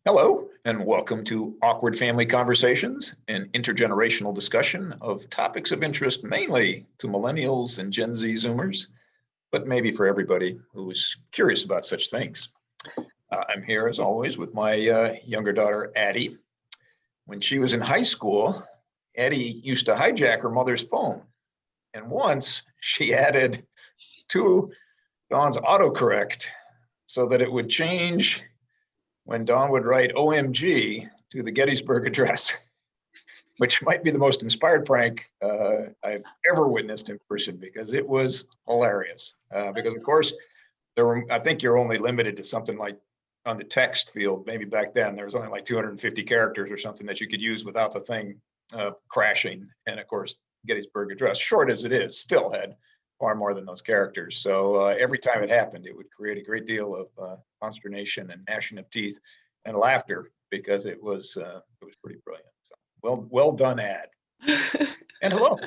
Hello, and welcome to Awkward Family Conversations, an intergenerational discussion of topics of interest mainly to millennials and Gen Z Zoomers, but maybe for everybody who is curious about such things. I'm here, as always, with my younger daughter, Addie. When she was in high school, Addie used to hijack her mother's phone. And once she added to Dawn's autocorrect so that it would change when Dawn would write OMG to the Gettysburg Address, which might be the most inspired prank I've ever witnessed in person, because it was hilarious. Because of course, I think you're only limited to something like on the text field. Maybe back then there was only like 250 characters or something that you could use without the thing crashing. And of course, Gettysburg Address, short as it is, still had far more than those characters. So every time it happened, it would create a great deal of consternation and gnashing of teeth and laughter, because it was pretty brilliant. So well done, Ad. And hello.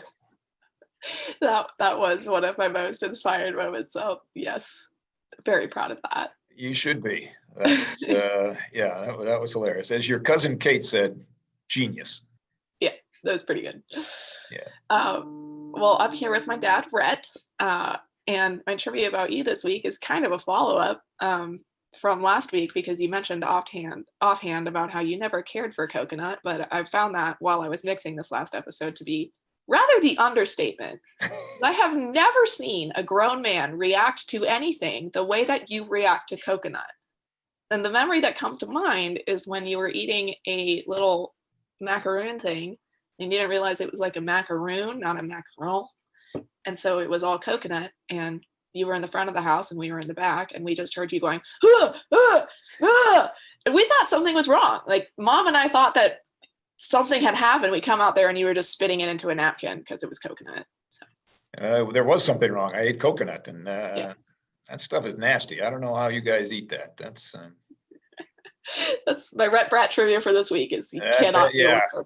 That was one of my most inspired moments. So yes, very proud of that. You should be. That was hilarious. As your cousin Kate said, genius. Yeah, that was pretty good. Yeah. Well, I'm here with my dad, Rhett, and my trivia about you this week is kind of a follow-up from last week, because you mentioned offhand about how you never cared for coconut, but I found that while I was mixing this last episode to be rather the understatement. I have never seen a grown man react to anything the way that you react to coconut. And the memory that comes to mind is when you were eating a little macaroon thing, and you didn't realize it was like a macaroon, not a macaron. And so it was all coconut, and you were in the front of the house and we were in the back, and we just heard you going, ah, ah, ah. And we thought something was wrong. Like Mom and I thought that something had happened. We come out there and you were just spitting it into a napkin because it was coconut. So there was something wrong. I ate coconut, and that stuff is nasty. I don't know how you guys eat that. That's my Rhett Brat trivia for this week. Is you cannot.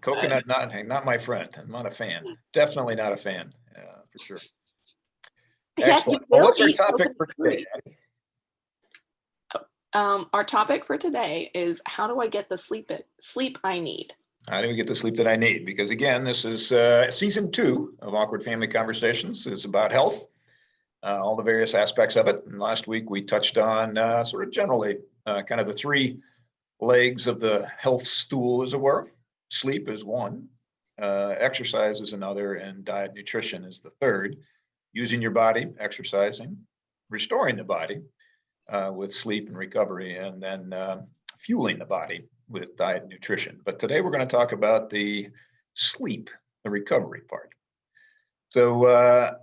Coconut, not my friend. I'm not a fan. Definitely not a fan, for sure. Excellent. Well, what's our topic for today? Our topic for today is, how do I get the sleep I need? How do we get the sleep that I need? Because again, this is season 2 of Awkward Family Conversations. It's about health, all the various aspects of it. And last week we touched on sort of generally kind of the 3 legs of the health stool, as it were. Sleep is one, exercise is another, and diet nutrition is the third. Using your body, exercising, restoring the body with sleep and recovery, and then fueling the body with diet and nutrition. But today we're going to talk about the sleep, the recovery part. So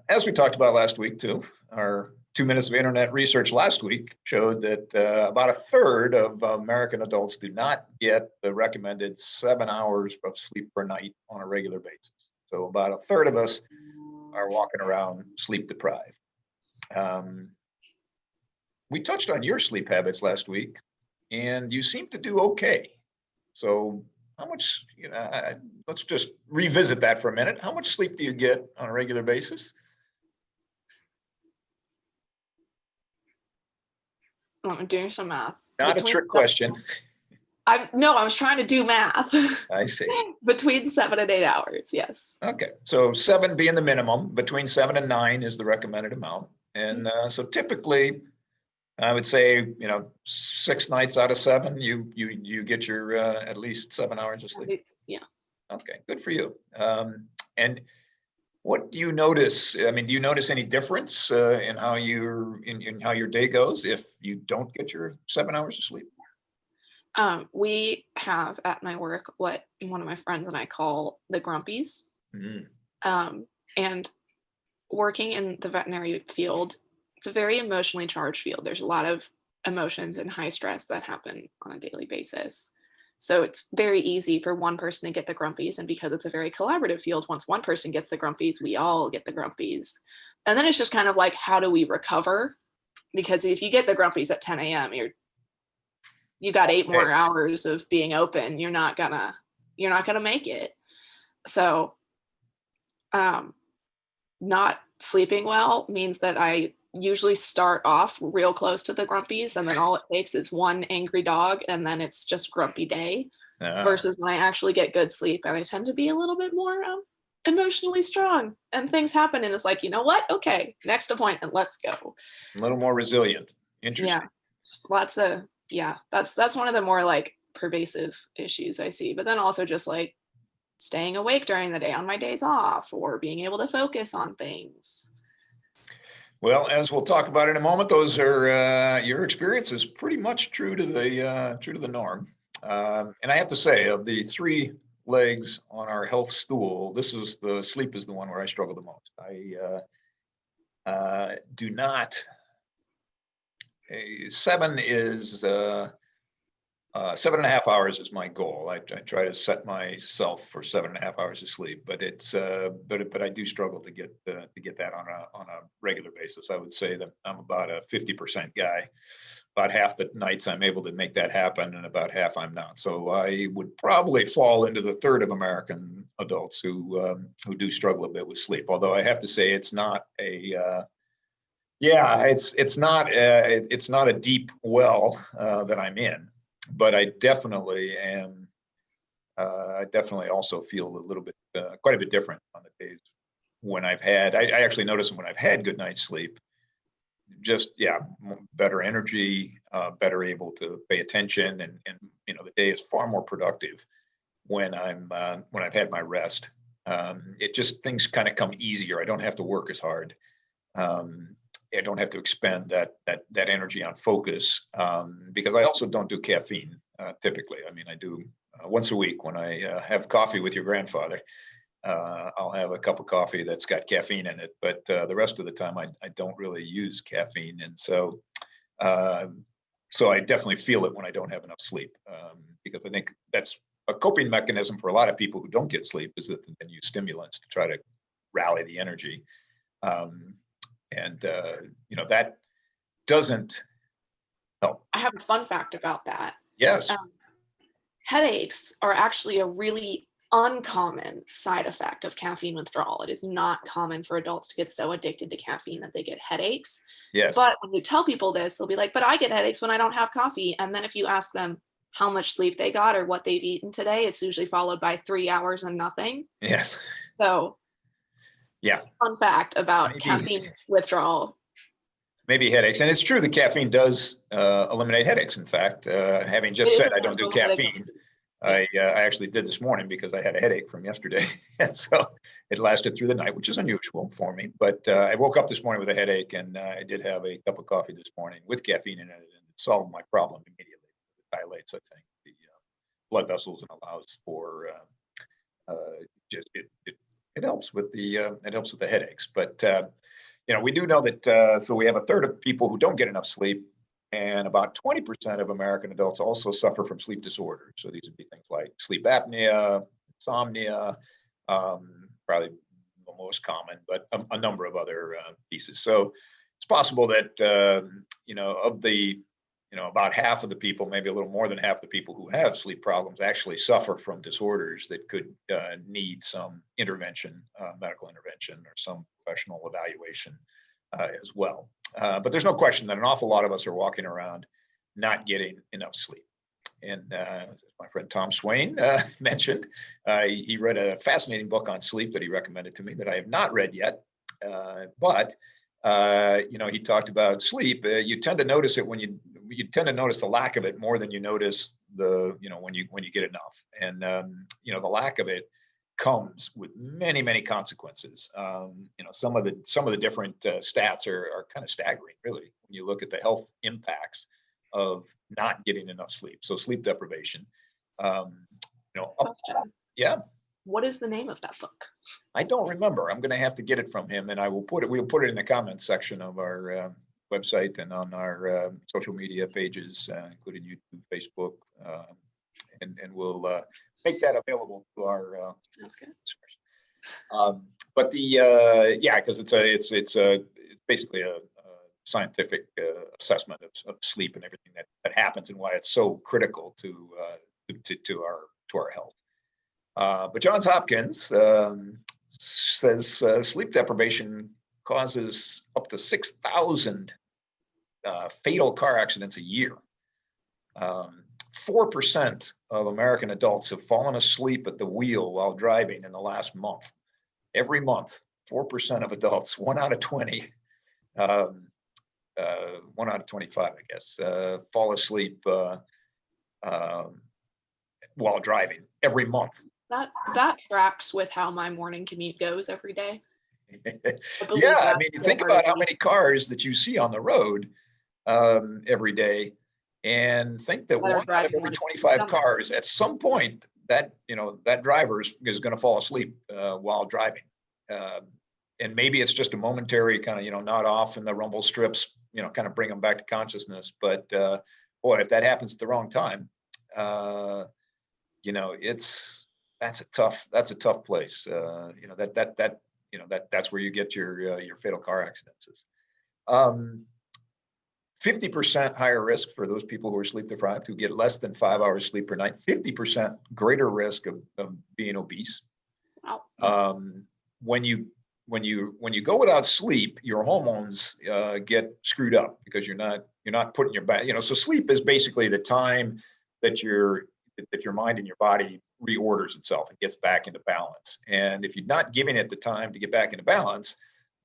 as we talked about last week too, our 2 minutes of internet research last week showed that about a third of American adults do not get the recommended 7 hours of sleep per night on a regular basis. So about a third of us are walking around sleep deprived. We touched on your sleep habits last week, and you seem to do okay. So how much, let's just revisit that for a minute. How much sleep do you get on a regular basis? I'm doing some math. Not a trick question. I was trying to do math. I see. Between 7 and 8 hours, yes. Okay, so 7 being the minimum, between 7 and 9 is the recommended amount. And so typically, I would say, 6 nights out of 7, you get your at least 7 hours of sleep. Yeah. Okay, good for you. And what do you notice? I mean, do you notice any difference in how how your day goes if you don't get your 7 hours of sleep? We have at my work what one of my friends and I call the grumpies. And working in the veterinary field, it's a very emotionally charged field. There's a lot of emotions and high stress that happen on a daily basis. So it's very easy for one person to get the grumpies. And because it's a very collaborative field, once one person gets the grumpies, we all get the grumpies. And then it's just kind of like, how do we recover? Because if you get the grumpies at 10 a.m., you got 8 more hours of being open. You're not gonna make it. So not sleeping well means that I usually start off real close to the grumpies, and then all it takes is one angry dog, and then it's just grumpy day. Versus when I actually get good sleep, and I tend to be a little bit more emotionally strong, and things happen, and it's like, you know what? Okay, next appointment, let's go. A little more resilient. Interesting. Yeah, just lots of That's one of the more like pervasive issues I see. But then also just like staying awake during the day on my days off, or being able to focus on things. Well, as we'll talk about in a moment, those are your experience is pretty much true to the norm. And I have to say, of the 3 legs on our health stool, sleep is the one where I struggle the most. I do not. 7 is 7.5 hours is my goal. I try to set myself for 7.5 hours of sleep, but it's but I do struggle to get that on a regular basis. I would say that I'm about a 50% guy. About half the nights I'm able to make that happen, and about half I'm not. So I would probably fall into the third of American adults who do struggle a bit with sleep. Although I have to say it's not a it's not a deep well that I'm in, but I definitely am. I definitely also feel a little bit, quite a bit different on the days when I've had. I actually notice when I've had good night's sleep, just better energy, better able to pay attention, and the day is far more productive when I've had my rest. It just, things kind of come easier. I don't have to work as hard. I don't have to expend that energy on focus, because I also don't do caffeine typically. I mean, I do once a week when I have coffee with your grandfather. I'll have a cup of coffee that's got caffeine in it, but the rest of the time I don't really use caffeine, and so I definitely feel it when I don't have enough sleep, because I think that's a coping mechanism for a lot of people who don't get sleep, is that they use stimulants to try to rally the energy. That doesn't help. I have a fun fact about that. Yes. Headaches are actually a really uncommon side effect of caffeine withdrawal. It is not common for adults to get so addicted to caffeine that they get headaches. Yes. But when you tell people this, they'll be like, but I get headaches when I don't have coffee. And then if you ask them how much sleep they got or what they've eaten today, it's usually followed by 3 hours and nothing. Yes. So yeah. Fun fact about caffeine withdrawal. Maybe headaches. And it's true that caffeine does eliminate headaches. In fact, having just said I don't do caffeine, I actually did this morning because I had a headache from yesterday. And so it lasted through the night, which is unusual for me. But I woke up this morning with a headache, and I did have a cup of coffee this morning with caffeine in it, and it solved my problem immediately. It dilates, I think, the blood vessels, and allows for it helps with the headaches. But we do know that, so we have a third of people who don't get enough sleep, and about 20% of American adults also suffer from sleep disorders. So these would be things like sleep apnea, insomnia, probably the most common, but a number of other pieces. So it's possible that, of the, about half of the people, maybe a little more than half the people who have sleep problems actually suffer from disorders that could need some intervention, medical intervention, or some professional evaluation as well. But there's no question that an awful lot of us are walking around not getting enough sleep. And my friend Tom Swain mentioned, he read a fascinating book on sleep that he recommended to me that I have not read yet. But he talked about sleep. You tend to notice it when you tend to notice the lack of it more than you notice when you get enough. And the lack of it comes with many, many consequences. Some of the different stats are kind of staggering, really, when you look at the health impacts of not getting enough sleep. So sleep deprivation. Question. Yeah. What is the name of that book? I don't remember. I'm going to have to get it from him, and we'll put it in the comments section of our website and on our social media pages, including YouTube, Facebook, and we'll make that available to our That's good. But because it's basically a scientific assessment of sleep and everything that happens, and why it's so critical to our health. But Johns Hopkins says sleep deprivation causes up to 6,000 fatal car accidents a year. 4% of American adults have fallen asleep at the wheel while driving in the last month. Every month, 4% of adults, 1 out of 20, 1 out of 25, I guess, fall asleep while driving every month. That tracks with how my morning commute goes every day. Yeah, I mean, you think about how many cars that you see on the road every day, and think that 1 out of every 25 cars at some point that that driver is going to fall asleep while driving, and maybe it's just a momentary kind of nod off, and the rumble strips kind of bring them back to consciousness. But boy, if that happens at the wrong time, that's a tough place. That's where you get your fatal car accidents. 50% higher risk for those people who are sleep deprived, who get less than 5 hours sleep per night. 50% greater risk of being obese. Wow. When you go without sleep, your hormones get screwed up because you're not putting your body. So sleep is basically the time that your mind and your body reorders itself and gets back into balance. And if you're not giving it the time to get back into balance,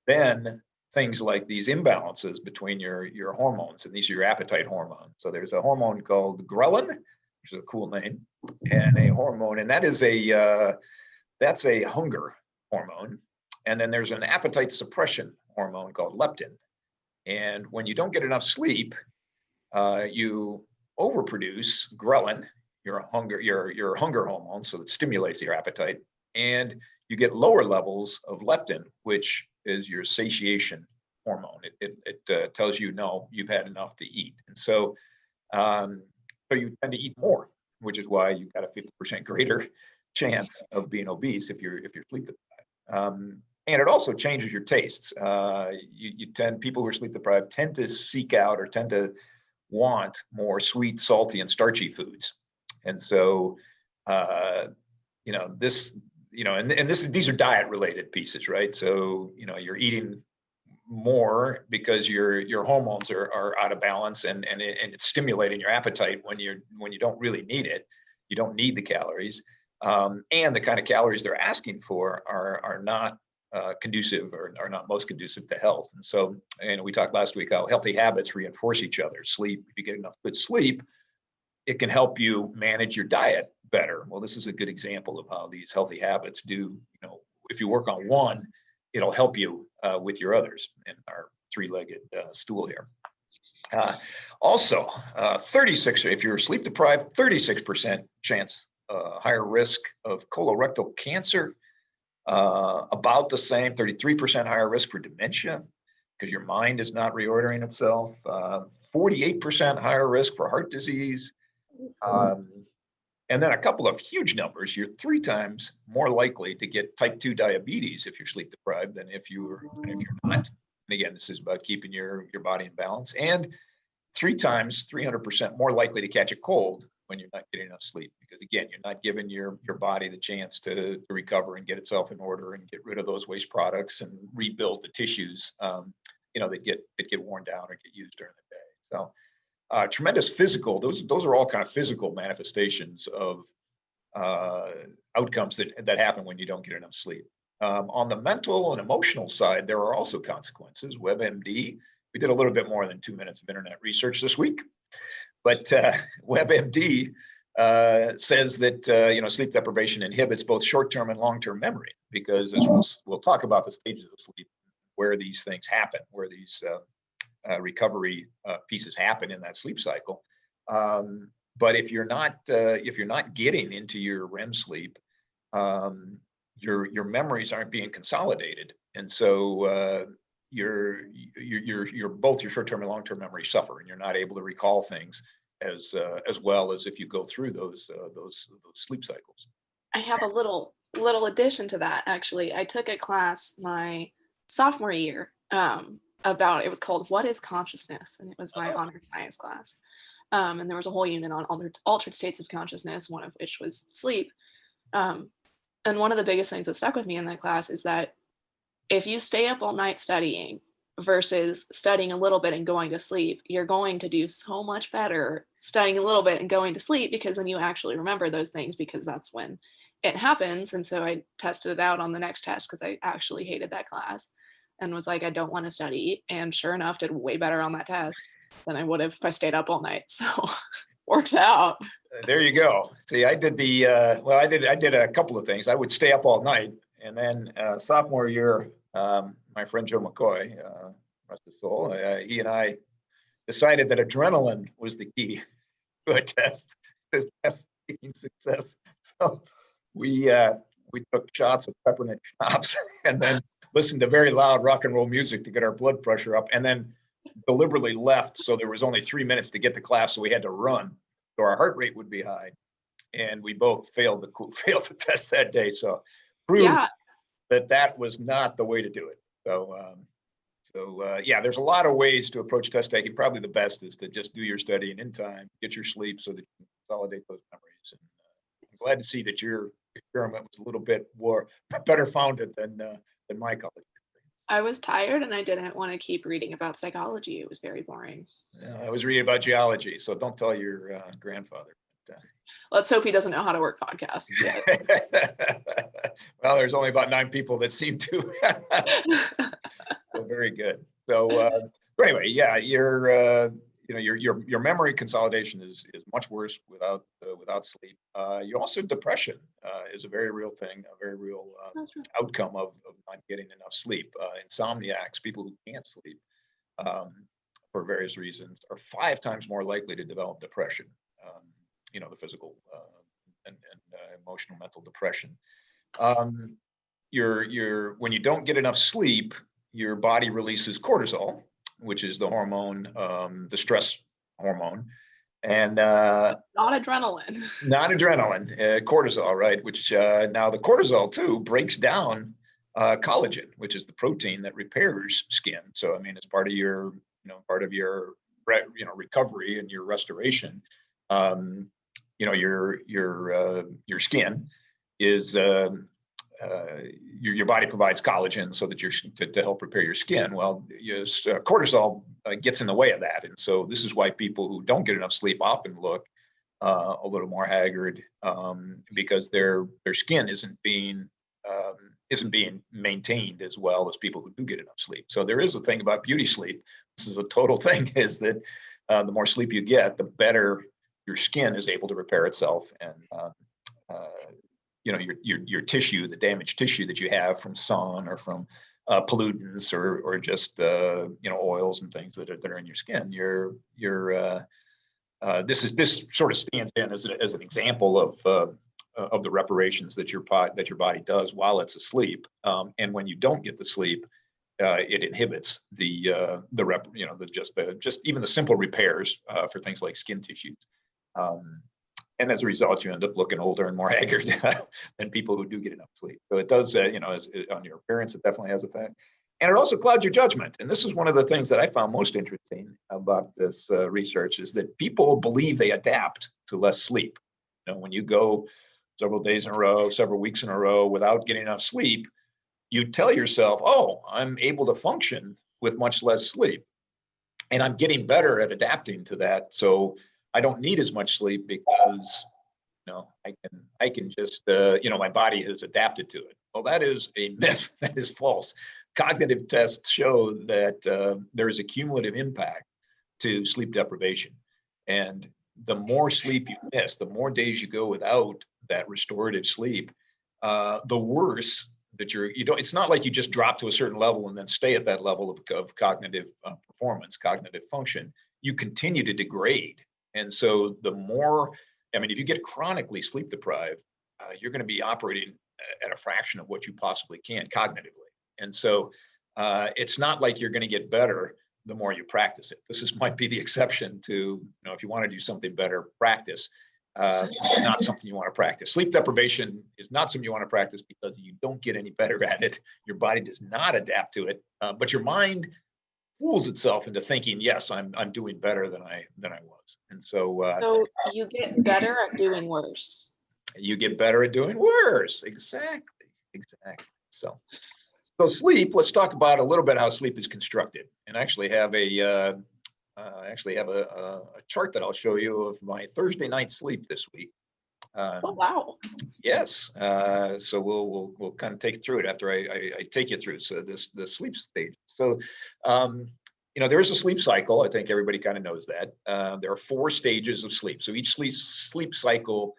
then things like these imbalances between your hormones, and these are your appetite hormones. So there's a hormone called ghrelin, which is a cool name, and a hormone, and that's a hunger hormone. And then there's an appetite suppression hormone called leptin. And when you don't get enough sleep, you overproduce ghrelin, your hunger hormone, so it stimulates your appetite, and you get lower levels of leptin, which is your satiation hormone. It tells you, no, you've had enough to eat. And so you tend to eat more, which is why you've got a 50% greater chance of being obese if you're sleep deprived. And it also changes your tastes. People who are sleep deprived tend to seek out or tend to want more sweet, salty, and starchy foods. And so, these are diet related pieces, right? So, you're eating more because your hormones are out of balance, and it's stimulating your appetite when you don't really need it. You don't need the calories, and the kind of calories they're asking for are not conducive or are not most conducive to health. And so, we talked last week how healthy habits reinforce each other. Sleep, if you get enough good sleep, it can help you manage your diet better. Well, this is a good example of how these healthy habits do. If you work on one, it'll help you with your others in our three-legged stool here. Also, 36, if you're sleep deprived, 36% chance higher risk of colorectal cancer, about the same, 33% higher risk for dementia because your mind is not reordering itself, 48% higher risk for heart disease, and then a couple of huge numbers. You're 3 times more likely to get type 2 diabetes if you're sleep deprived than if you're not. And again, this is about keeping your body in balance, and 300% more likely to catch a cold when you're not getting enough sleep, because again, you're not giving your body the chance to recover and get itself in order and get rid of those waste products and rebuild the tissues that get worn down or get used during the day. So tremendous physical, those are all kind of physical manifestations of outcomes that happen when you don't get enough sleep. On the mental and emotional side, there are also consequences. WebMD, we did a little bit more than 2 minutes of internet research this week, but WebMD says that sleep deprivation inhibits both short-term and long-term memory, because as we'll talk about the stages of sleep, where these things happen, where these recovery pieces happen in that sleep cycle. But if you're not getting into your REM sleep, your memories aren't being consolidated, and so your both your short-term and long-term memory suffer, and you're not able to recall things as well as if you go through those sleep cycles. I have a little addition to that. Actually, I took a class my sophomore year about, it was called "What is Consciousness?" and it was my honors science class. And there was a whole unit on altered states of consciousness, one of which was sleep. And one of the biggest things that stuck with me in that class is that if you stay up all night studying versus studying a little bit and going to sleep, you're going to do so much better studying a little bit and going to sleep, because then you actually remember those things, because that's when it happens. And so I tested it out on the next test because I actually hated that class and was like, I don't want to study. And sure enough, did way better on that test than I would have if I stayed up all night. So works out. There you go. See, I did I did a couple of things. I would stay up all night, and then sophomore year, my friend Joe McCoy, rest his soul, he and I decided that adrenaline was the key to a test taking success. So we took shots of peppermint schnapps and then listened to very loud rock and roll music to get our blood pressure up, and then deliberately left so there was only 3 minutes to get to class, so we had to run. So our heart rate would be high, and we both failed the test that day. So proved that was not the way to do it. So yeah, there's a lot of ways to approach test taking. Probably the best is to just do your studying in time, get your sleep so that you can consolidate those memories. And I'm glad to see that your experiment was a little bit better founded than my college. I was tired and I didn't want to keep reading about psychology. It was very boring. I was reading about geology, so don't tell your grandfather. Let's hope he doesn't know how to work podcasts yet. Well, there's only about 9 people that seem to. So very good. So anyway, yeah, your memory consolidation is much worse without sleep. You also, depression is a very real thing, a very real outcome of not getting enough sleep. Insomniacs, people who can't sleep for various reasons, are 5 times more likely to develop depression. The physical and emotional, mental depression. When you don't get enough sleep, your body releases cortisol, which is the hormone, the stress hormone, and not adrenaline. Not adrenaline, cortisol, right? Which now the cortisol too breaks down collagen, which is the protein that repairs skin. So I mean, it's part of your recovery and your restoration. Your skin is your body provides collagen so that to help repair your skin. Well, cortisol gets in the way of that, and so this is why people who don't get enough sleep often look a little more haggard, because their skin isn't being maintained as well as people who do get enough sleep. So there is a thing about beauty sleep. This is a total thing, is that the more sleep you get, the better your skin is able to repair itself, and your tissue, the damaged tissue that you have from sun or from pollutants or just oils and things that are in your skin. This sort of stands in as an example of the reparations that your body does while it's asleep. And when you don't get the sleep, it inhibits just even the simple repairs for things like skin tissues. And as a result, you end up looking older and more haggard than people who do get enough sleep. So it does, on your appearance, it definitely has effect. And it also clouds your judgment. And this is one of the things that I found most interesting about this research, is that people believe they adapt to less sleep. When you go several days in a row, several weeks in a row without getting enough sleep, you tell yourself, oh, I'm able to function with much less sleep. And I'm getting better at adapting to that. So I don't need as much sleep because, I can just, my body has adapted to it. Well, that is a myth. That is false. Cognitive tests show that there is a cumulative impact to sleep deprivation. And the more sleep you miss, the more days you go without that restorative sleep, the worse that it's not like you just drop to a certain level and then stay at that level of cognitive performance, cognitive function. You continue to degrade. And so if you get chronically sleep deprived, you're going to be operating at a fraction of what you possibly can cognitively. And so it's not like you're going to get better the more you practice it. This might be the exception to, if you want to do something better, practice. It's not something you want to practice. Sleep deprivation is not something you want to practice because you don't get any better at it. Your body does not adapt to it, but your mind fools itself into thinking, yes, I'm doing better than I was. And so you get better at doing worse. You get better at doing worse. Exactly. So So sleep, let's talk about a little bit how sleep is constructed, and I actually have a chart that I'll show you of my Thursday night sleep this week. Oh, wow. Yes, so we'll kind of take through it after I take you through the sleep stage. So there is a sleep cycle. I think everybody kind of knows that. There are 4 stages of sleep. So each sleep cycle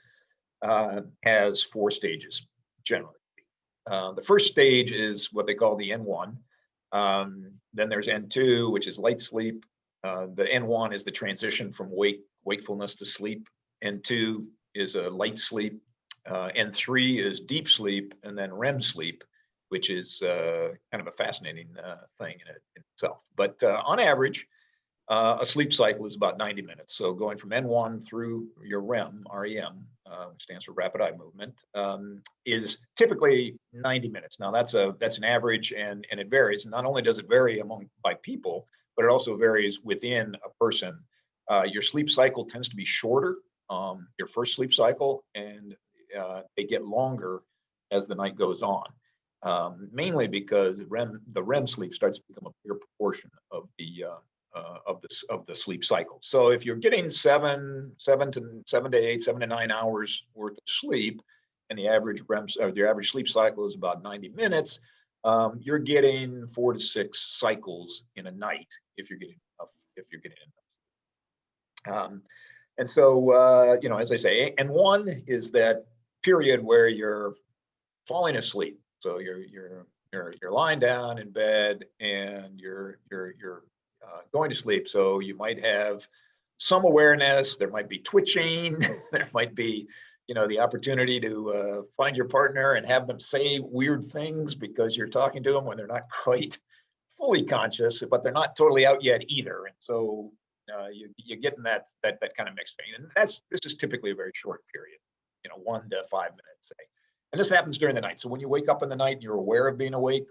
has 4 stages generally. The first stage is what they call the N1. Then there's N2, which is light sleep. The N1 is the transition from wakefulness to sleep. N2 is a light sleep. N3 is deep sleep, and then REM sleep, which is kind of a fascinating thing in itself. But on average, a sleep cycle is about 90 minutes. So going from N1 through your REM, which stands for rapid eye movement, is typically 90 minutes. Now that's an average, and it varies. Not only does it vary by people, but it also varies within a person. Your sleep cycle tends to be shorter, your first sleep cycle, and they get longer as the night goes on. Mainly because the REM sleep starts to become a bigger proportion of the sleep cycle. So if you're getting 7 to 8, 7 to 9 hours worth of sleep, and the average sleep cycle is about 90 minutes, you're getting 4 to 6 cycles in a night if you're getting enough. And so as I say, N1 is that period where you're falling asleep. So you're lying down in bed and you're going to sleep. So you might have some awareness. There might be twitching. There might be, the opportunity to find your partner and have them say weird things because you're talking to them when they're not quite fully conscious, but they're not totally out yet either. And so you get in that kind of mixed thing. And this is typically a very short period, 1 to 5 minutes, say. And this happens during the night. So when you wake up in the night and you're aware of being awake,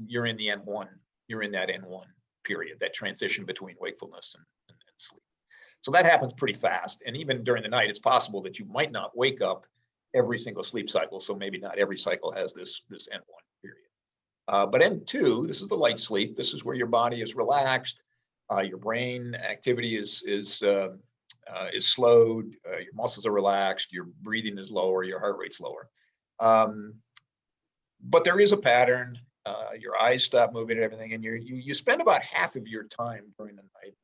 you're in the N1. You're in that N1 period, that transition between wakefulness and sleep. So that happens pretty fast. And even during the night, it's possible that you might not wake up every single sleep cycle. So maybe not every cycle has this N1 period. But N2, this is the light sleep. This is where your body is relaxed. Your brain activity is slowed. Your muscles are relaxed. Your breathing is lower. Your heart rate's lower. But there is a pattern. Your eyes stop moving and everything, and you spend about half of your time during the night,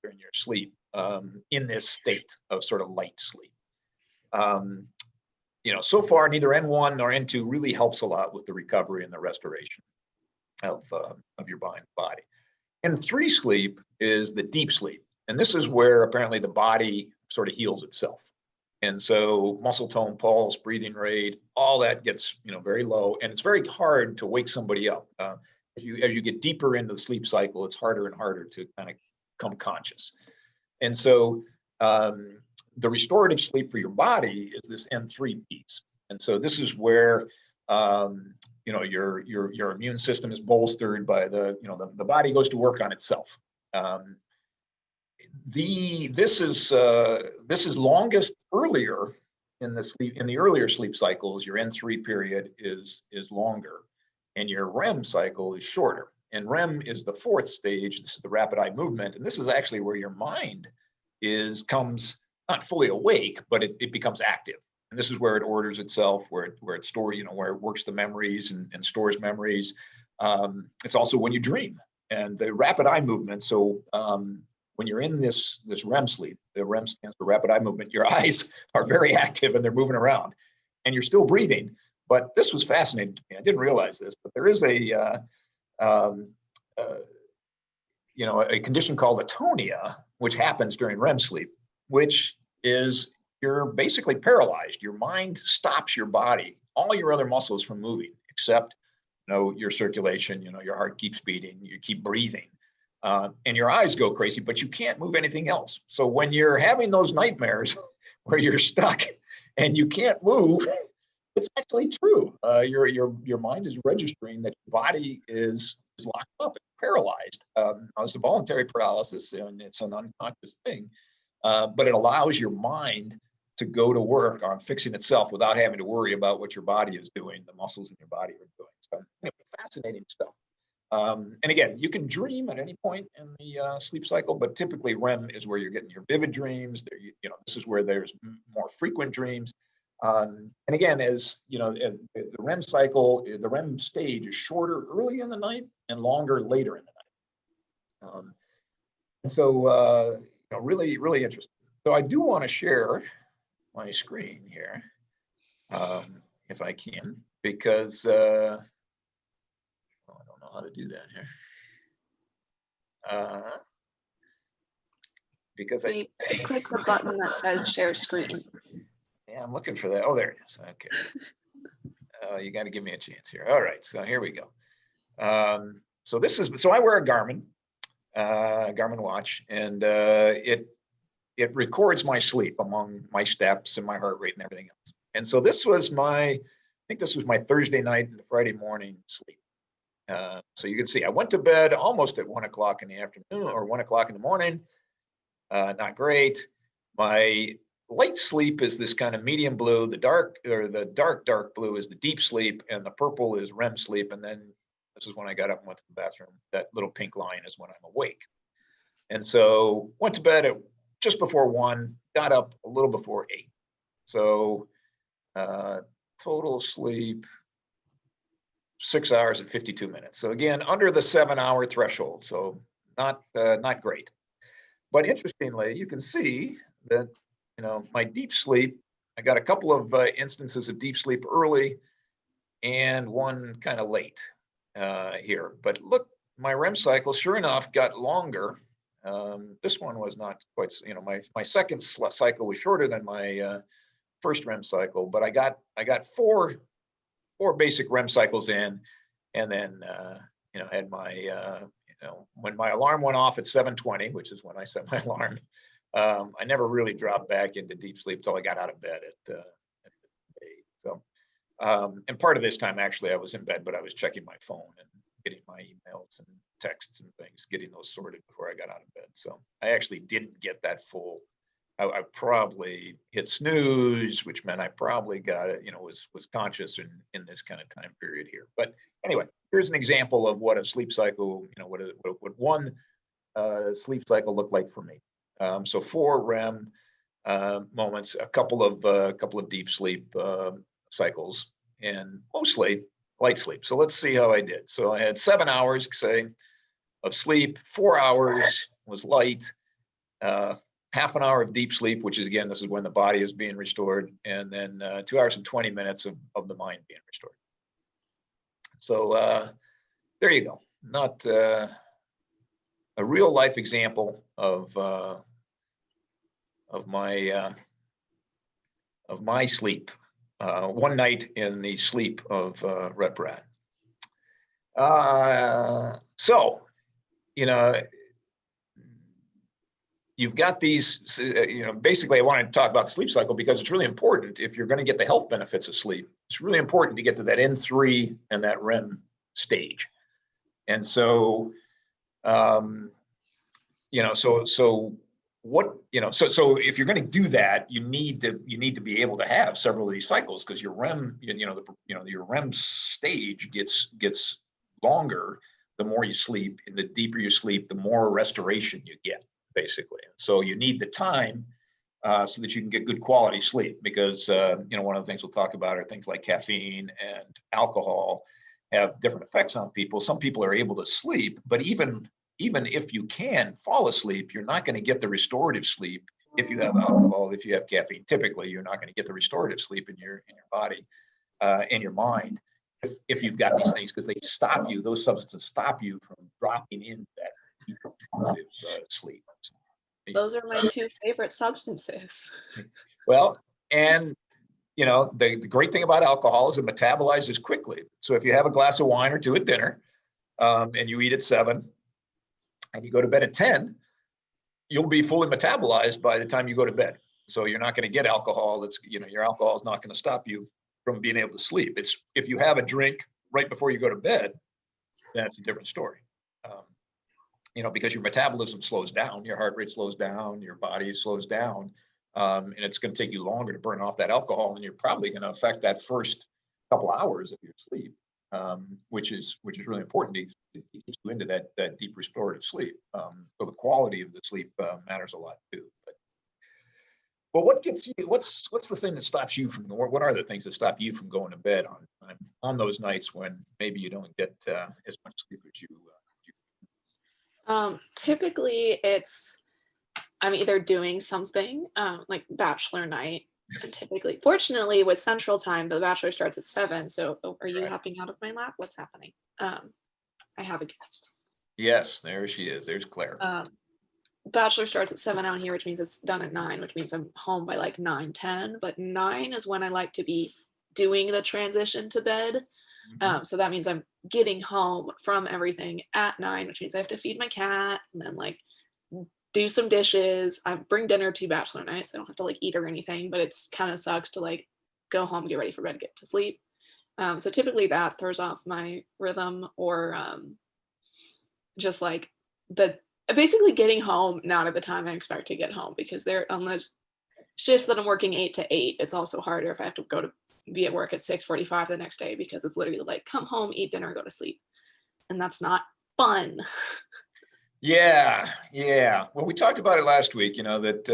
during your sleep, in this state of sort of light sleep. So far, neither N1 nor N2 really helps a lot with the recovery and the restoration of your mind and body. N3 sleep is the deep sleep, and this is where apparently the body sort of heals itself. And so muscle tone, pulse, breathing rate, all that gets very low, and it's very hard to wake somebody up. As you get deeper into the sleep cycle, it's harder and harder to kind of come conscious. And so the restorative sleep for your body is this N3 piece. And so this is where your immune system is bolstered by the body goes to work on itself. This is longest earlier in the earlier sleep cycles. Your N3 period is longer, and your REM cycle is shorter. And REM is the 4th stage. This is the rapid eye movement, and this is actually where your mind comes not fully awake, but it becomes active. And this is where it orders itself, where it stores, where it works the memories and stores memories. It's also when you dream, and the rapid eye movement. So when you're in this REM sleep, the REM stands for rapid eye movement, your eyes are very active and they're moving around, and you're still breathing. But this was fascinating to me. I didn't realize this, but there is a condition called atonia, which happens during REM sleep, which is you're basically paralyzed. Your mind stops your body, all your other muscles from moving, except your circulation. Your heart keeps beating, you keep breathing. And your eyes go crazy, but you can't move anything else. So when you're having those nightmares where you're stuck and you can't move, it's actually true. Your mind is registering that your body is locked up, it's paralyzed. It's a voluntary paralysis, and it's an unconscious thing, but it allows your mind to go to work on fixing itself without having to worry about what your body is doing, the muscles in your body are doing. So anyway, fascinating stuff. And again, you can dream at any point in the sleep cycle, but typically REM is where you're getting your vivid dreams. There, this is where there's more frequent dreams. And again, as you know, the REM cycle, the REM stage is shorter early in the night and longer later in the night. And so, really, really interesting. So I do want to share my screen here, if I can, because I don't know how to do that here. Because so click the button that says share screen. Yeah, I'm looking for that. Oh, there it is. Okay. You got to give me a chance here. All right, so here we go. So I wear a Garmin watch, and it records my sleep among my steps and my heart rate and everything else. And so I think this was my Thursday night and Friday morning sleep. So you can see I went to bed almost at 1 o'clock in the afternoon or 1 o'clock in the morning. Not great. My light sleep is this kind of medium blue. The dark blue is the deep sleep, and the purple is REM sleep. And then this is when I got up and went to the bathroom. That little pink line is when I'm awake. And so went to bed at just before 1, got up a little before 8. So total sleep 6 hours and 52 minutes. So again, under the 7-hour threshold. So not great. But interestingly, you can see that my deep sleep, I got a couple of instances of deep sleep early and one kind of late here. But look, my REM cycle, sure enough, got longer. This one was not quite, my second cycle was shorter than my first REM cycle, but I got four basic REM cycles in, and then had my when my alarm went off at 7:20, which is when I set my alarm. I never really dropped back into deep sleep until I got out of bed at 8. So, and part of this time actually I was in bed, but I was checking my phone and getting my emails and texts and things, getting those sorted before I got out of bed. So I actually didn't get that full. I probably hit snooze, which meant I probably got it, was conscious in this kind of time period here. But anyway, here's an example of what a sleep cycle, what one sleep cycle looked like for me. So 4 REM moments, a couple of deep sleep cycles, and mostly light sleep. So let's see how I did. So I had 7 hours, say, of sleep. 4 hours was light. Half an hour of deep sleep, which is, again, this is when the body is being restored, and then 2 hours and 20 minutes of the mind being restored. So there you go. Not a real life example of my sleep. One night in the sleep of Rep Rat. So, you've got these, basically I wanted to talk about the sleep cycle because it's really important if you're going to get the health benefits of sleep. It's really important to get to that N3 and that REM stage. And so, so if you're going to do that, you need to be able to have several of these cycles, because your REM, your REM stage gets longer the more you sleep, and the deeper you sleep, the more restoration you get, basically. So you need the time so that you can get good quality sleep, because one of the things we'll talk about are things like caffeine and alcohol have different effects on people. Some people are able to sleep, but even if you can fall asleep, you're not going to get the restorative sleep if you have alcohol, if you have caffeine. Typically, you're not going to get the restorative sleep in your body, in your mind, if you've got these things, because they stop you. Those substances stop you from dropping into that deeper sleep. Those are my 2 favorite substances. Well, and the great thing about alcohol is it metabolizes quickly. So if you have a glass of wine or 2 at dinner, and you eat at 7, and you go to bed at 10, you'll be fully metabolized by the time you go to bed. So you're not going to get alcohol. Your alcohol is not going to stop you from being able to sleep. It's if you have a drink right before you go to bed, then it's a different story. Because your metabolism slows down, your heart rate slows down, your body slows down And it's going to take you longer to burn off that alcohol, and you're probably going to affect that first couple hours of your sleep, which is really important to get you into that deep restorative sleep. So the quality of the sleep matters a lot too. But what gets you? What's the thing that stops you from? What are the things that stop you from going to bed on those nights when maybe you don't get as much sleep as you? Typically I'm either doing something like bachelor night. And typically, fortunately, with Central Time, the bachelor starts at 7. So, are you Right. hopping out of my lap? What's happening? I have a guest. Yes, there she is. There's Claire. Bachelor starts at 7 out here, which means it's done at 9, which means I'm home by like 9:10. But 9 is when I like to be doing the transition to bed. So that means I'm getting home from everything at 9, which means I have to feed my cat and then like do some dishes. I bring dinner to bachelor night, so I don't have to like eat or anything, but it's kind of sucks to like go home, get ready for bed, get to sleep. So typically that throws off my rhythm, or just like the basically getting home not at the time I expect to get home, because there, unless shifts that I'm working 8 to 8, it's also harder if I have to go to be at work at 6:45 the next day, because it's literally like come home, eat dinner, go to sleep, and that's not fun. Yeah. Well, we talked about it last week, that,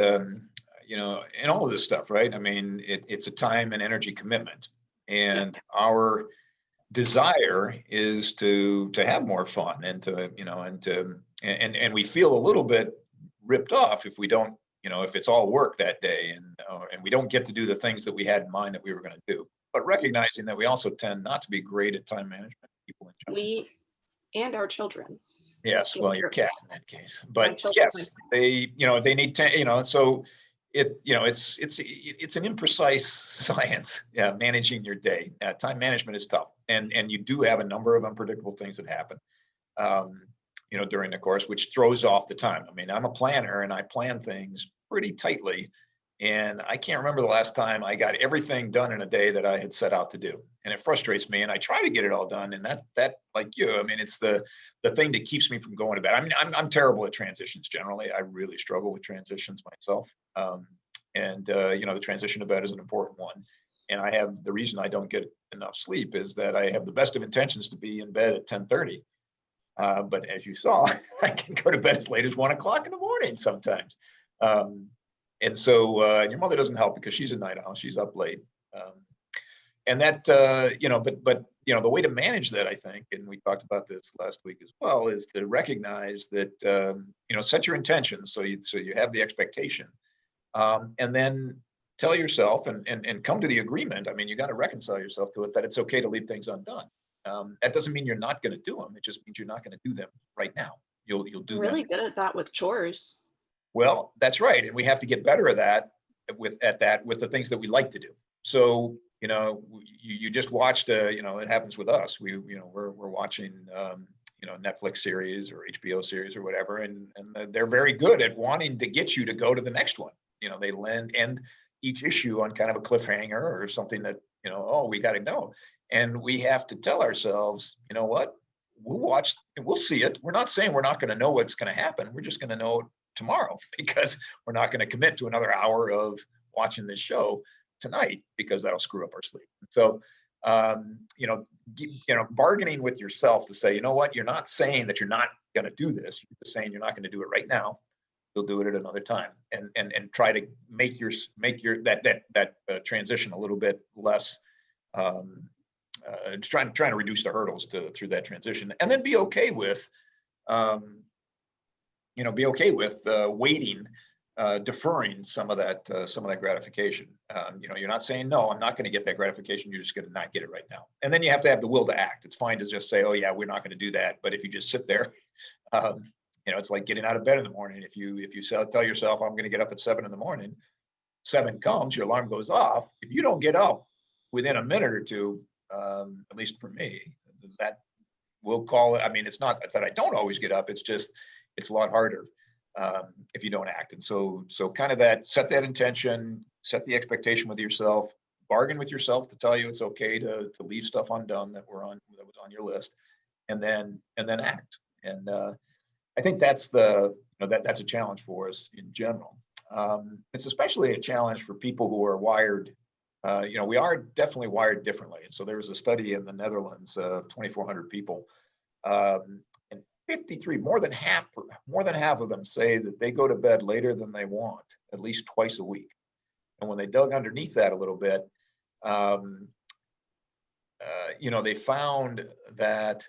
and all of this stuff, right? I mean, it's a time and energy commitment. And our desire is to have more fun and and we feel a little bit ripped off if we don't, if it's all work that day, and we don't get to do the things that we had in mind that we were going to do. But recognizing that we also tend not to be great at time management, people in general. We and our children. Yes, well, your cat in that case, My but children, yes, they need to, so it's an imprecise science, managing your day. Time management is tough, and you do have a number of unpredictable things that happen, during the course, which throws off the time. I mean, I'm a planner and I plan things pretty tightly, and I can't remember the last time I got everything done in a day that I had set out to do, and it frustrates me. And I try to get it all done, and that like you, I mean, it's the thing that keeps me from going to bed. I mean, I'm terrible at transitions generally. I really struggle with transitions myself. The transition to bed is an important one. And the reason I don't get enough sleep is that I have the best of intentions to be in bed at 10:30. But as you saw, I can go to bed as late as 1 o'clock in the morning sometimes. And so your mother doesn't help because she's a night owl. She's up late. And that, but the way to manage that, I think, and we talked about this last week as well, is to recognize that, set your intentions. So you have the expectation, and then tell yourself and come to the agreement. I mean, you got to reconcile yourself to it, that it's okay to leave things undone. That doesn't mean you're not going to do them. It just means you're not going to do them right now. You'll do I'm really them. good at that with chores. Well, that's right. And we have to get better at that with the things that we like to do. So, you just watched, it happens with us. We're watching, Netflix series or HBO series or whatever. And they're very good at wanting to get you to go to the next one. They end each issue on kind of a cliffhanger or something that, oh, we got to know. And we have to tell ourselves, you know what, we'll watch and we'll see it. We're not saying we're not going to know what's going to happen. We're just going to know it tomorrow, because we're not going to commit to another hour of watching this show tonight, because that'll screw up our sleep. So, bargaining with yourself to say, you know what, you're not saying that you're not going to do this. You're just saying you're not going to do it right now. You'll do it at another time, and try to make that transition a little bit less. Trying to reduce the hurdles through that transition, and then be okay with, waiting, deferring some of that gratification. You're not saying, no, I'm not going to get that gratification. You're just going to not get it right now. And then you have to have the will to act. It's fine to just say, oh yeah, we're not going to do that. But if you just sit there, it's like getting out of bed in the morning. If you tell yourself, I'm going to get up at 7 in the morning, 7 comes, your alarm goes off. If you don't get up within a minute or two, at least for me, that we'll call it. I mean, it's not that I don't always get up. It's just, it's a lot harder if you don't act. And so kind of set that intention, set the expectation with yourself, bargain with yourself to tell you it's okay to leave stuff undone that was on your list, and then act. And I think that's that's a challenge for us in general. It's especially a challenge for people who are wired. We are definitely wired differently. And so there was a study in the Netherlands of 2,400 people, and 53, more than half of them say that they go to bed later than they want, at least twice a week. And when they dug underneath that a little bit, they found that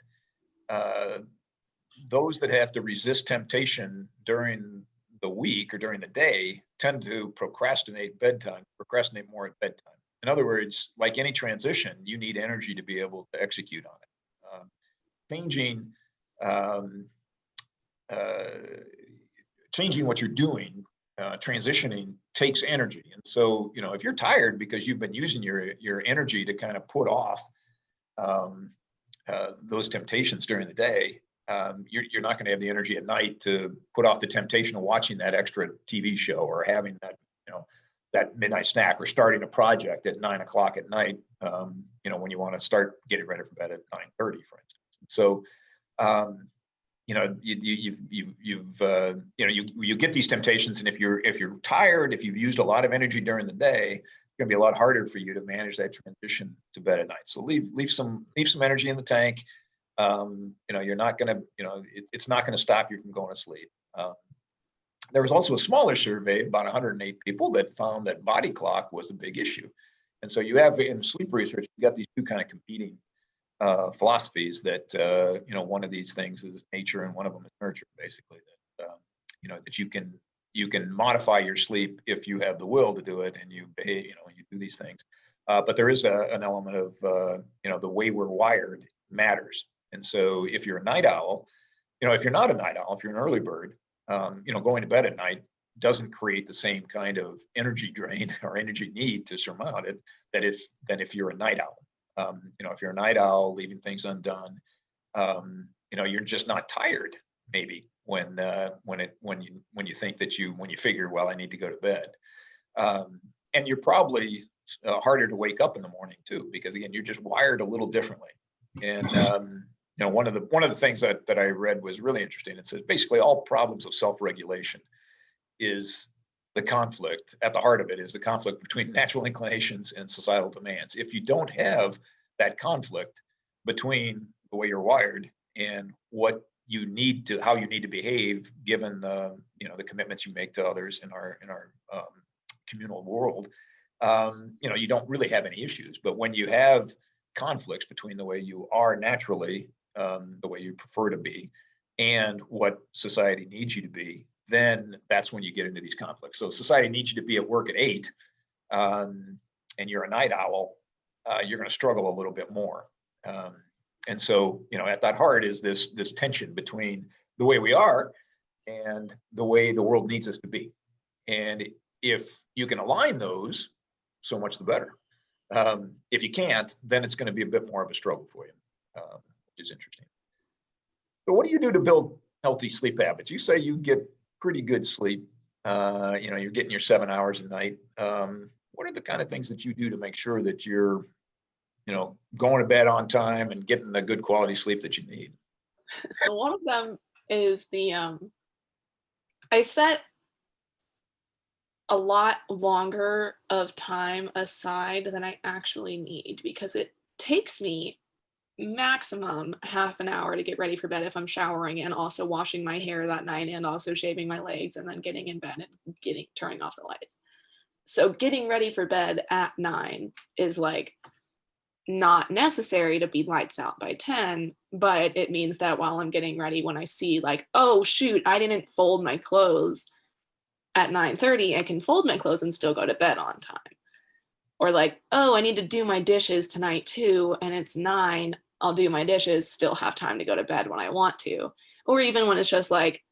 those that have to resist temptation during the week or during the day tend to procrastinate more at bedtime. In other words, like any transition, you need energy to be able to execute on it. Changing what you're doing, transitioning takes energy. And so, if you're tired because you've been using your energy to kind of put off those temptations during the day, you're not going to have the energy at night to put off the temptation of watching that extra TV show or having that, that midnight snack or starting a project at 9 o'clock at night, when you want to start getting ready for bed at 9:30, for instance. So, you get these temptations, and if you're tired, if you've used a lot of energy during the day, it's going to be a lot harder for you to manage that transition to bed at night. So leave some energy in the tank. You're not going to, it's not going to stop you from going to sleep. There was also a smaller survey, about 108 people, that found that body clock was a big issue. And so you have, in sleep research, you got these two kind of competing philosophies that, one of these things is nature and one of them is nurture, basically, that you can modify your sleep if you have the will to do it and you behave, you do these things. But there is an element of, the way we're wired matters. And so if you're a night owl, if you're not a night owl, if you're an early bird, going to bed at night doesn't create the same kind of energy drain or energy need to surmount it than if you're a night owl. If you're a night owl, leaving things undone, you're just not tired, maybe, when you think that when you figure, well, I need to go to bed. And you're probably harder to wake up in the morning too, because again, you're just wired a little differently. And one of the things that I read was really interesting. It says basically all problems of self-regulation is the conflict, at the heart of it is the conflict between natural inclinations and societal demands. If you don't have that conflict between the way you're wired and what you need to, how you need to behave, given the commitments you make to others in our communal world, you don't really have any issues. But when you have conflicts between the way you are naturally, the way you prefer to be, and what society needs you to be, then that's when you get into these conflicts. So society needs you to be at work at 8, and you're a night owl, you're going to struggle a little bit more. And so, at that heart is this tension between the way we are and the way the world needs us to be. And if you can align those, so much the better. If you can't, then it's going to be a bit more of a struggle for you, which is interesting. So what do you do to build healthy sleep habits? You say you get pretty good sleep. You're getting your 7 hours a night. What are the kind of things that you do to make sure that you're, going to bed on time and getting the good quality sleep that you need? So one of them is I set a lot longer of time aside than I actually need, because it takes me maximum half an hour to get ready for bed if I'm showering and also washing my hair that night and also shaving my legs and then getting in bed and turning off the lights. So getting ready for bed at 9 is like not necessary to be lights out by 10, but it means that while I'm getting ready, when I see like, oh shoot, I didn't fold my clothes at 9:30, I can fold my clothes and still go to bed on time. Or like, oh, I need to do my dishes tonight too, and it's 9, I'll do my dishes, still have time to go to bed when I want to. Or even when it's just like,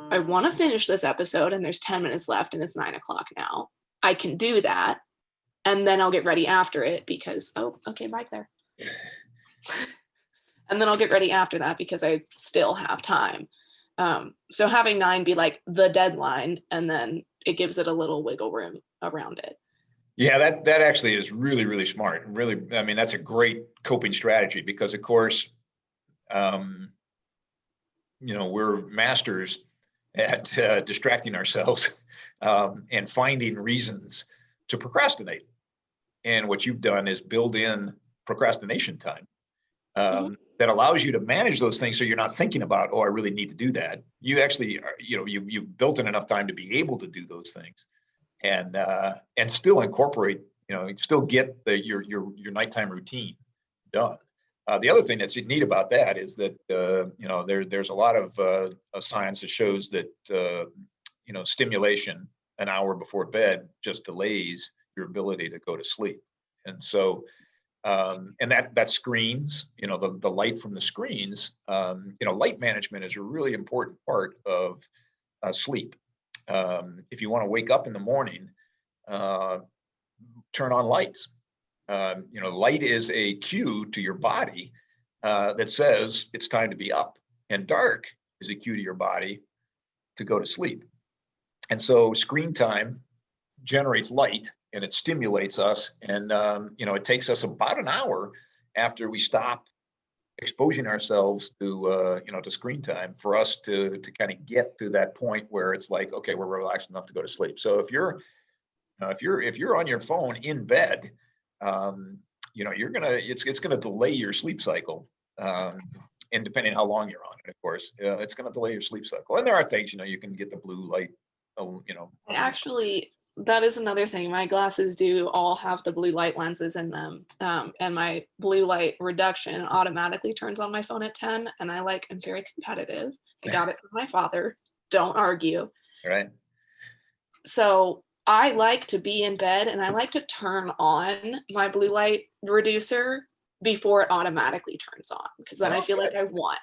I want to finish this episode and there's 10 minutes left and it's 9 o'clock now. I can do that. And then I'll get ready after it because, oh, okay, bye there. And then I'll get ready after that because I still have time. So having 9 be like the deadline, and then it gives it a little wiggle room around it. Yeah, that actually is really, really smart. And really, I mean, that's a great coping strategy because, of course, we're masters at distracting ourselves and finding reasons to procrastinate. And what you've done is build in procrastination time that allows you to manage those things, so you're not thinking about, oh, I really need to do that. You actually are, you've built in enough time to be able to do those things, and still incorporate, still get your nighttime routine done. The other thing that's neat about that is that there's a lot of science that shows that stimulation an hour before bed just delays your ability to go to sleep. And so and that screens, the light from the screens, light management is a really important part of sleep. If you want to wake up in the morning, turn on lights. Light is a cue to your body that says it's time to be up, and dark is a cue to your body to go to sleep. And so screen time generates light, and it stimulates us, and it takes us about an hour after we stop exposing ourselves to to screen time for us to kind of get to that point where it's like, okay, we're relaxed enough to go to sleep. So if you're on your phone in bed, it's gonna delay your sleep cycle, and depending on how long you're on it, of course, it's gonna delay your sleep cycle. And there are things, you can get the blue light. Actually, that is another thing. My glasses do all have the blue light lenses in them, and my blue light reduction automatically turns on my phone at 10. And I'm very competitive. I got it from my father. Don't argue. Right. So I like to be in bed, and I like to turn on my blue light reducer before it automatically turns on, because then I feel like I won.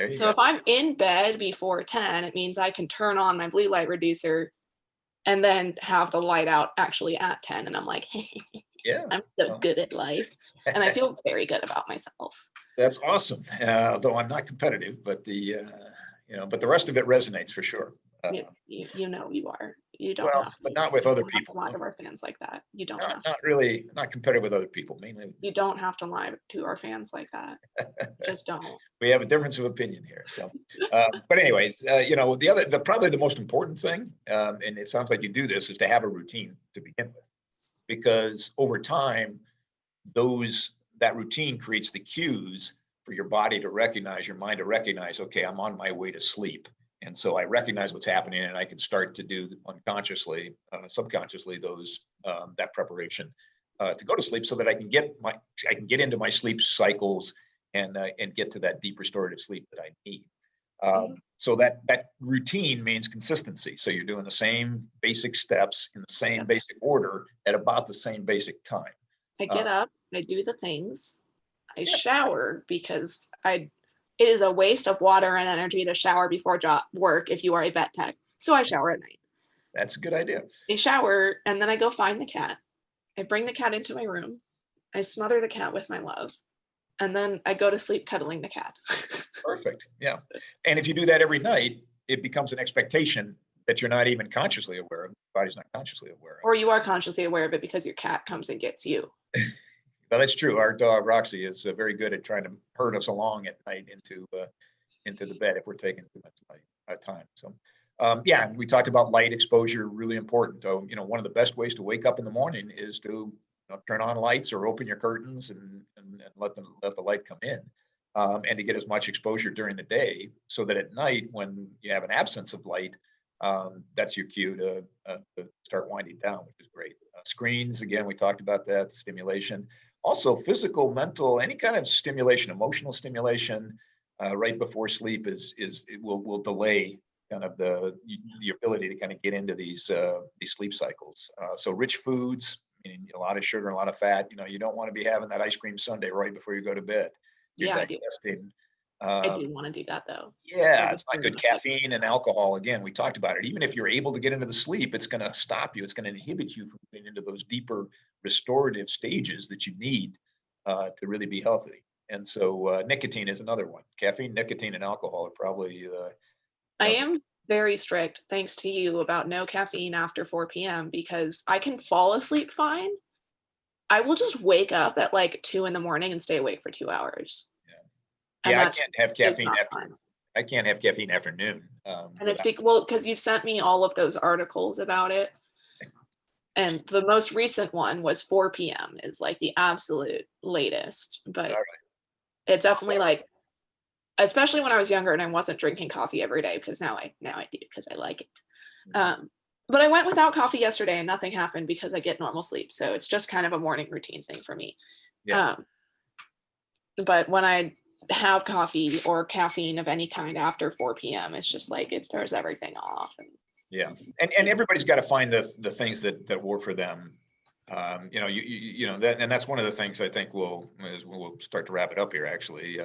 So if I'm in bed before 10, it means I can turn on my blue light reducer and then have the light out actually at 10. And I'm like, hey, yeah, I'm so good at life. And I feel very good about myself. That's awesome. Though I'm not competitive, but but the rest of it resonates for sure. You are. You don't well, have to, but not with other people. A lot of our fans like that. You don't have not really, not competitive with other people, mainly. You don't have to lie to our fans like that. Just don't. We have a difference of opinion here. So, but anyways, probably the most important thing, and it sounds like you do this, is to have a routine to begin with, because over time, that routine creates the cues for your body to recognize, your mind to recognize, okay, I'm on my way to sleep. And so I recognize what's happening, and I can start to do unconsciously, subconsciously, that preparation to go to sleep, so that I can get into my sleep cycles and get to that deep restorative sleep that I need. So that routine means consistency. So you're doing the same basic steps in the same basic order at about the same basic time. I get up, I do the things, I shower, because it is a waste of water and energy to shower before work if you are a vet tech. So I shower at night. That's a good idea. I shower, and then I go find the cat. I bring the cat into my room. I smother the cat with my love. And then I go to sleep cuddling the cat. Perfect. Yeah. And if you do that every night, it becomes an expectation that you're not even consciously aware of. Your body's not consciously aware of. Or you are consciously aware of it because your cat comes and gets you. Well, that's true. Our dog Roxy is very good at trying to herd us along at night into the bed if we're taking too much time. So, we talked about light exposure, really important. One of the best ways to wake up in the morning is to turn on lights or open your curtains and let the light come in, and to get as much exposure during the day, so that at night, when you have an absence of light, that's your cue to start winding down, which is great. Screens, again, we talked about that, stimulation. Also, physical, mental, any kind of stimulation, emotional stimulation, right before sleep will delay kind of the ability to kind of get into these sleep cycles. So rich foods, meaning a lot of sugar, a lot of fat. You don't want to be having that ice cream sundae right before you go to bed. Yeah, I do. I do want to do that, though. Yeah, it's not good. Caffeine and alcohol, again, we talked about it. Even if you're able to get into the sleep, it's going to stop you. It's going to inhibit you from getting into those deeper restorative stages that you need to really be healthy. And so nicotine is another one. Caffeine, nicotine, and alcohol are probably. I am very strict, thanks to you, about no caffeine after 4 p.m. because I can fall asleep fine. I will just wake up at 2 a.m. and stay awake for 2 hours. Yeah, I can't have caffeine after I can't have caffeine after noon. And it's because you've sent me all of those articles about it. And the most recent one was 4 p.m. is like the absolute latest, but it's definitely like, especially when I was younger and I wasn't drinking coffee every day, because now I do because I like it. But I went without coffee yesterday and nothing happened because I get normal sleep. So it's just kind of a morning routine thing for me. Yeah. But when I have coffee or caffeine of any kind after 4 p.m., it's just like it throws everything off. And everybody's got to find the things that work for them. And that's one of the things I think we'll start to wrap it up here. Actually,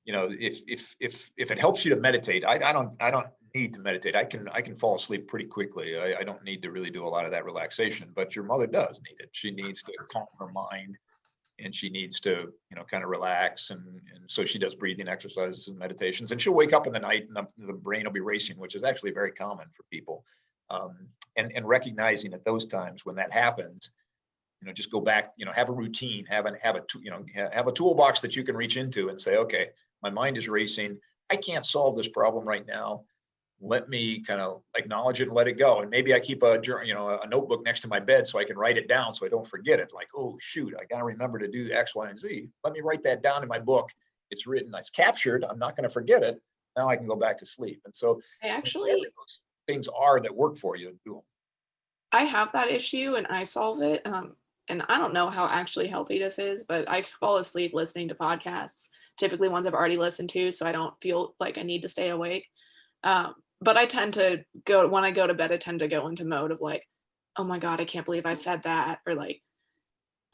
if it helps you to meditate, I don't need to meditate. I can fall asleep pretty quickly. I don't need to really do a lot of that relaxation. But your mother does need it. She needs to calm her mind. And she needs to, kind of relax. And so she does breathing exercises and meditations, and she'll wake up in the night and the brain will be racing, which is actually very common for people. And recognizing at those times when that happens, just go back, have a routine, have a toolbox that you can reach into and say, okay, my mind is racing. I can't solve this problem right now. Let me kind of acknowledge it and let it go. And maybe I keep a notebook next to my bed so I can write it down so I don't forget it. Like, oh, shoot, I got to remember to do X, Y, and Z. Let me write that down in my book. It's written, it's captured. I'm not going to forget it. Now I can go back to sleep. And so those things are that work for you. Do them. I have that issue and I solve it. And I don't know how actually healthy this is, but I fall asleep listening to podcasts, typically ones I've already listened to, so I don't feel like I need to stay awake. But I tend to when I go to bed, I tend to go into mode of like, oh my God, I can't believe I said that. Or like,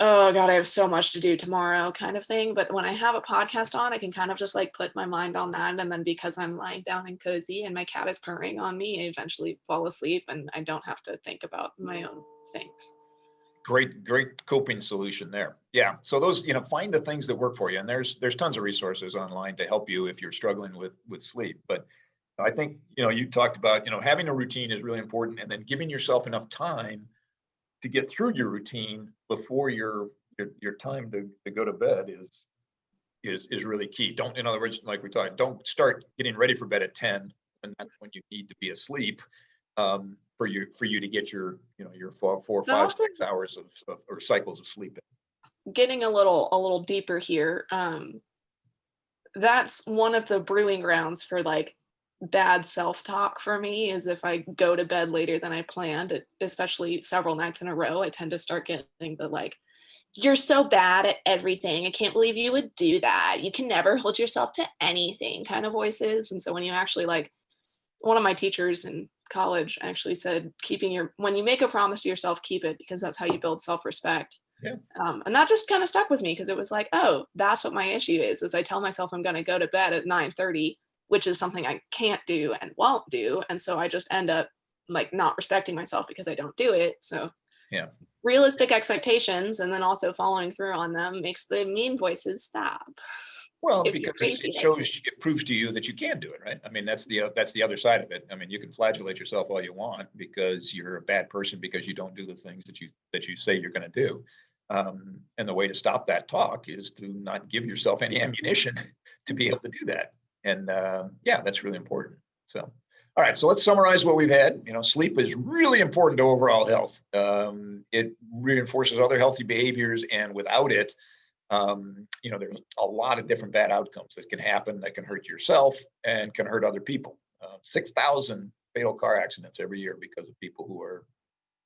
oh God, I have so much to do tomorrow kind of thing. But when I have a podcast on, I can kind of just like put my mind on that. And then because I'm lying down and cozy and my cat is purring on me, I eventually fall asleep and I don't have to think about my own things. Great coping solution there. Yeah. So those, find the things that work for you. And there's tons of resources online to help you if you're struggling with sleep. But I think, you talked about, having a routine is really important, and then giving yourself enough time to get through your routine before your time to go to bed is really key. Don't, in other words, like we talked, don't start getting ready for bed at 10, and that's when you need to be asleep, for you to get your 4, 5, 6 hours of or cycles of sleep in. Getting a little deeper here, that's one of the brewing grounds for like bad self-talk for me, is if I go to bed later than I planned, especially several nights in a row, I tend to start getting the like, you're so bad at everything, I can't believe you would do that, you can never hold yourself to anything kind of voices. And so when you actually, like, one of my teachers in college actually said, when you make a promise to yourself, keep it, because that's how you build self-respect. Yeah. And that just kind of stuck with me, because it was like, oh, that's what my issue is I tell myself I'm going to go to bed at 9:30, which is something I can't do and won't do. And so I just end up like not respecting myself because I don't do it. So yeah, realistic expectations and then also following through on them makes the mean voices stop. Well, because it proves to you that you can do it, right? I mean, that's the other side of it. I mean, you can flagellate yourself all you want because you're a bad person because you don't do the things that you say you're going to do. And the way to stop that talk is to not give yourself any ammunition to be able to do that. And that's really important. So, all right, so let's summarize what we've had. Sleep is really important to overall health. It reinforces other healthy behaviors, and without it, there's a lot of different bad outcomes that can happen that can hurt yourself and can hurt other people. 6,000 fatal car accidents every year because of people who are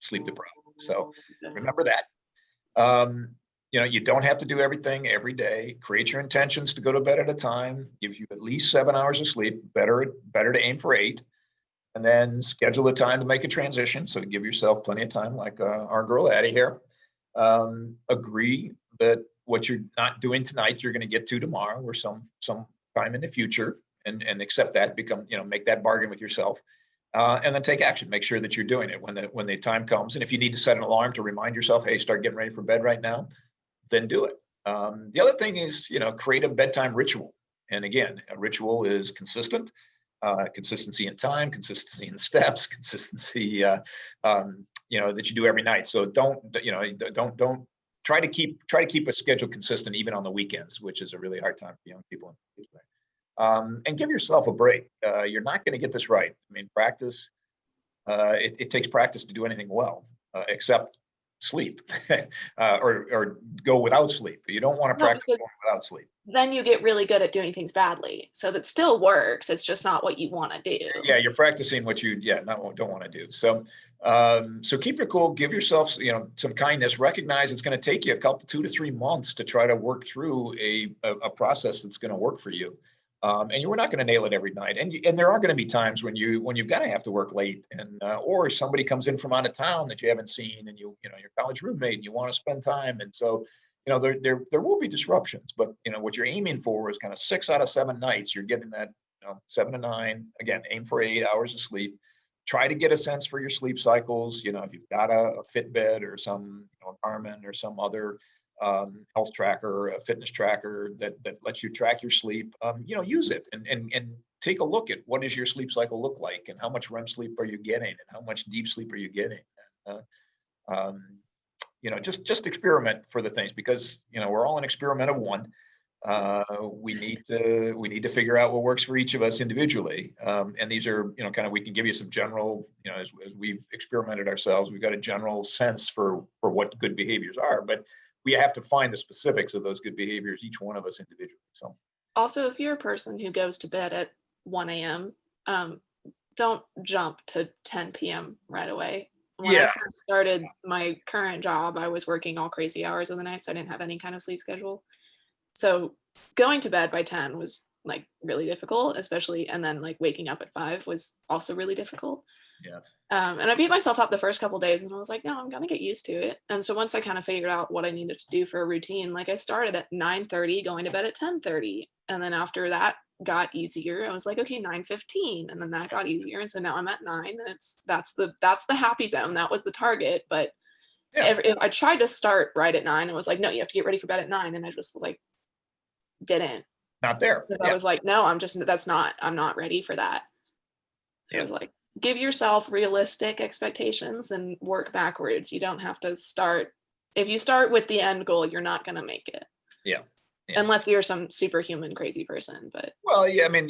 sleep deprived. So remember that. You don't have to do everything every day. Create your intentions to go to bed at a time. Gives you at least 7 hours of sleep. Better to aim for 8. And then schedule a time to make a transition. So give yourself plenty of time, like our girl Addie here. Agree that what you're not doing tonight, you're going to get to tomorrow or some time in the future, and accept that. Make that bargain with yourself, and then take action. Make sure that you're doing it when the time comes. And if you need to set an alarm to remind yourself, hey, start getting ready for bed right now, then do it. The other thing is, create a bedtime ritual. And again, a ritual is consistent. Consistency in time, consistency in steps, consistency, that you do every night. So don't try to keep a schedule consistent even on the weekends, which is a really hard time for young people. And give yourself a break. You're not going to get this right. I mean, practice, it takes practice to do anything well, except sleep or go without sleep. You don't want to No, practice because going without sleep. then you get really good at doing things badly. So that still works. It's just not what you want to do. Yeah, you're practicing what you don't want to do. So so keep your cool, give yourself some kindness, recognize it's going to take you a couple 2 to 3 months to try to work through a process that's going to work for you. And you're not going to nail it every night. And there are going to be times when you've got to have to work late, and or somebody comes in from out of town that you haven't seen, and your college roommate, and you want to spend time. And so there will be disruptions, but what you're aiming for is kind of 6 out of 7 nights you're getting that 7 to 9. Again, aim for 8 hours of sleep. Try to get a sense for your sleep cycles. If you've got a Fitbit or some Garmin or some other health tracker, a fitness tracker that lets you track your sleep, use it and take a look at what does your sleep cycle look like, and how much REM sleep are you getting, and how much deep sleep are you getting. Just experiment for the things, because we're all an experiment of one. We need to figure out what works for each of us individually. And these are, kind of, we can give you some general, as we've experimented ourselves, we've got a general sense for what good behaviors are, but we have to find the specifics of those good behaviors, each one of us individually. So Also, if you're a person who goes to bed at 1 a.m., don't jump to 10 p.m. right away. When I first started my current job, I was working all crazy hours of the night, so I didn't have any kind of sleep schedule. So going to bed by 10 was like really difficult, especially, and then like waking up at 5 was also really difficult. Yeah. And I beat myself up the first couple of days, and I was like, no, I'm gonna get used to it. And so once I kind of figured out what I needed to do for a routine, like I started at 9:30, going to bed at 10:30, and then after that got easier, I was like, okay, 9:15, and then that got easier, and so now I'm at 9, and that's the happy zone. That was the target. But if I tried to start right at 9, it was like, no, you have to get ready for bed at 9, and I just like didn't. Not there. I was like, no, I'm not ready for that. It was like, give yourself realistic expectations and work backwards. You don't have to start. If you start with the end goal, you're not going to make it. Yeah. Unless you're some superhuman crazy person. But well, yeah, I mean,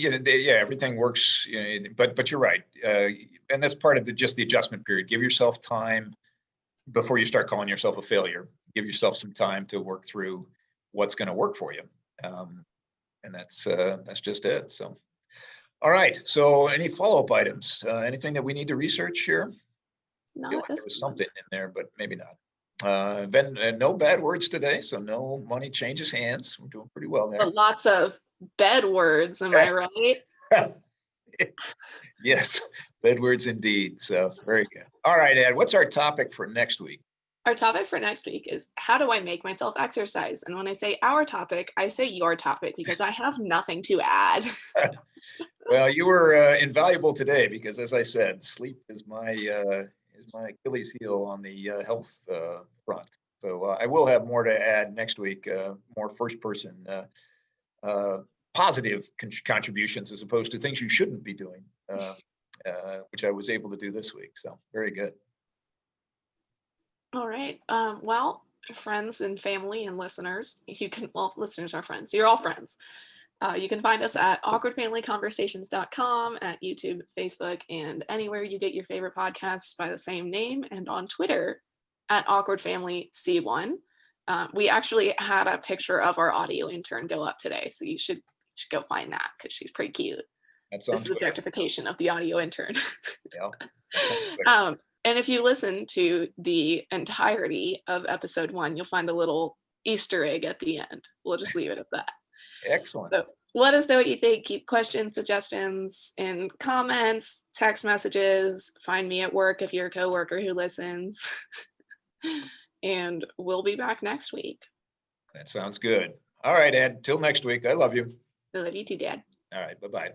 everything works. But you're right, and that's part of the adjustment period. Give yourself time before you start calling yourself a failure. Give yourself some time to work through what's going to work for you, and that's just it. So. All right. So any follow-up items? Anything that we need to research here? No, I feel like there was something in there, but maybe not. Ben, no bad words today, so no money changes hands. We're doing pretty well there. But lots of bed words, am I right? Yes, bed words indeed. So very good. All right, Ed, what's our topic for next week? Our topic for next week is, how do I make myself exercise? And when I say our topic, I say your topic, because I have nothing to add. Well, you were invaluable today, because, as I said, sleep is my Achilles heel on the health front. So I will have more to add next week, more first-person positive contributions, as opposed to things you shouldn't be doing, which I was able to do this week. So very good. All right. Well, friends and family and listeners, listeners are friends. You're all friends. You can find us at awkwardfamilyconversations.com, at YouTube, Facebook, and anywhere you get your favorite podcasts by the same name, and on Twitter at awkwardfamilyc1. We actually had a picture of our audio intern go up today, so you should go find that, because she's pretty cute. This is the objectification of the audio intern. Yeah. And if you listen to the entirety of episode 1, you'll find a little Easter egg at the end. We'll just leave it at that. Excellent. So let us know what you think. Keep questions, suggestions in comments, text messages. Find me at work if you're a coworker who listens. And we'll be back next week. That sounds good. All right, Ed. Till next week. I love you. I love you too, Dad. All right. Bye-bye.